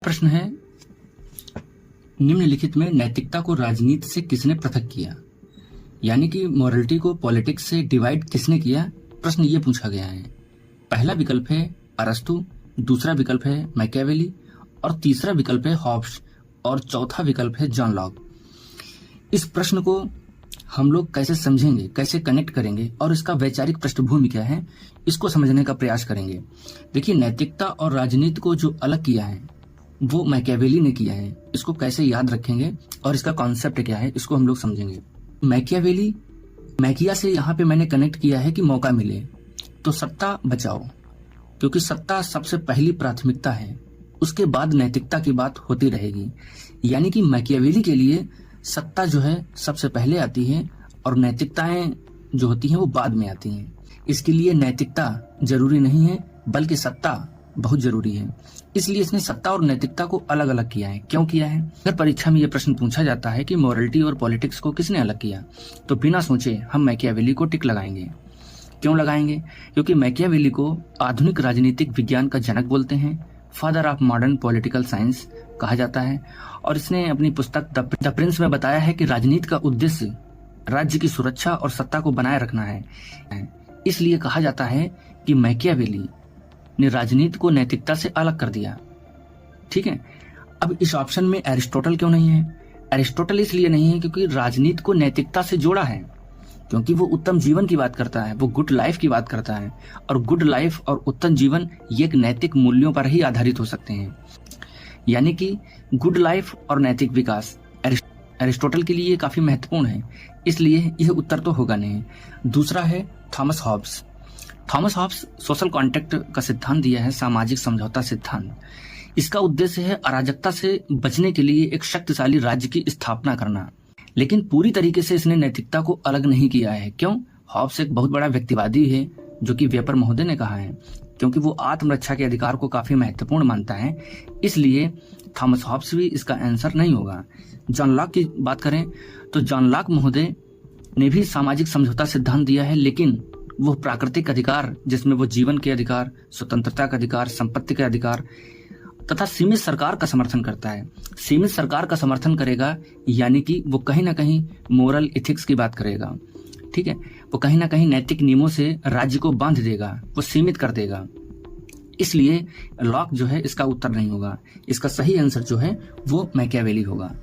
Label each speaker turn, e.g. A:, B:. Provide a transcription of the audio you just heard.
A: प्रश्न है, निम्नलिखित में नैतिकता को राजनीति से किसने पृथक किया? यानी कि मॉरलिटी को पॉलिटिक्स से डिवाइड किसने किया? प्रश्न ये पूछा गया है। पहला विकल्प है अरस्तु, दूसरा विकल्प है मैकियावेली और तीसरा विकल्प है हॉब्स और चौथा विकल्प है जॉन लॉक। इस प्रश्न को हम लोग कैसे समझेंगे, कैसे कनेक्ट करेंगे और इसका वैचारिक पृष्ठभूमि क्या है, इसको समझने का प्रयास करेंगे। देखिए, नैतिकता और राजनीति को जो अलग किया है वो मैकियावेली ने किया है। इसको कैसे याद रखेंगे और इसका कॉन्सेप्ट क्या है, इसको हम लोग समझेंगे। मैकियावेली, मैकिया से यहाँ पे मैंने कनेक्ट किया है कि मौका मिले तो सत्ता बचाओ, क्योंकि सत्ता सबसे पहली प्राथमिकता है, उसके बाद नैतिकता की बात होती रहेगी। यानी कि मैकियावेली के लिए सत्ता जो है सबसे पहले आती है और नैतिकताएं जो होती हैं वो बाद में आती हैं। इसके लिए नैतिकता जरूरी नहीं है बल्कि सत्ता बहुत जरूरी है। इसलिए इसने सत्ता और नैतिकता को अलग अलग किया है। क्यों किया है? अगर परीक्षा में यह प्रश्न पूछा जाता है कि मॉरलिटी और पॉलिटिक्स को किसने अलग किया, तो बिना सोचे हम मैकियावेली को टिक लगाएंगे। क्यों लगाएंगे? क्योंकि मैकियावेली को आधुनिक राजनीतिक विज्ञान का जनक बोलते हैं, father of modern political science कहा जाता है। और इसने अपनी पुस्तक द प्रिंस में बताया है कि राजनीति का उद्देश्य राज्य की सुरक्षा और सत्ता को बनाए रखना है। इसलिए कहा जाता है कि मैकियावेली ने राजनीति को नैतिकता से अलग कर दिया। ठीक है, अब इस ऑप्शन में एरिस्टोटल क्यों नहीं है? एरिस्टोटल इसलिए नहीं है क्योंकि राजनीति को नैतिकता से जोड़ा है, क्योंकि वो उत्तम जीवन की बात करता है, वो गुड लाइफ की बात करता है, और गुड लाइफ और उत्तम जीवन ये एक नैतिक मूल्यों पर ही आधारित हो सकते हैं। यानी कि गुड लाइफ और नैतिक विकास एरिस्टोटल के लिए काफी महत्वपूर्ण है, इसलिए यह उत्तर तो होगा नहीं। दूसरा है Thomas Hobbes. Thomas Hobbes social contract का सिद्धांत दिया है, सामाजिक समझौता सिद्धांत। इसका उद्देश्य है अराजकता से बचने के लिए एक शक्तिशाली राज्य की स्थापना करना, लेकिन पूरी तरीके से इसने नैतिकता को अलग नहीं किया है। क्यों? हॉब्स एक बहुत बड़ा व्यक्तिवादी है, जो कि वेपर महोदय ने कहा है, क्योंकि वो आत्मरक्षा के अधिकार को काफी महत्वपूर्ण मानता है। इसलिए थॉमस हॉब्स भी इसका आंसर नहीं होगा। जॉन लॉक की बात करें तो जॉन लॉक महोदय ने भी सामाजिक समझौता सिद्धांत दिया है, लेकिन वो प्राकृतिक अधिकार जिसमें वो जीवन के अधिकार, स्वतंत्रता का अधिकार, संपत्ति के अधिकार तथा सीमित सरकार का समर्थन करता है। सीमित सरकार का समर्थन करेगा यानी कि वो कहीं ना कहीं मोरल इथिक्स की बात करेगा। ठीक है, वो कहीं ना कहीं नैतिक नियमों से राज्य को बांध देगा, वो सीमित कर देगा। इसलिए लॉक जो है इसका उत्तर नहीं होगा। इसका सही आंसर जो है वो मैकियावेली होगा।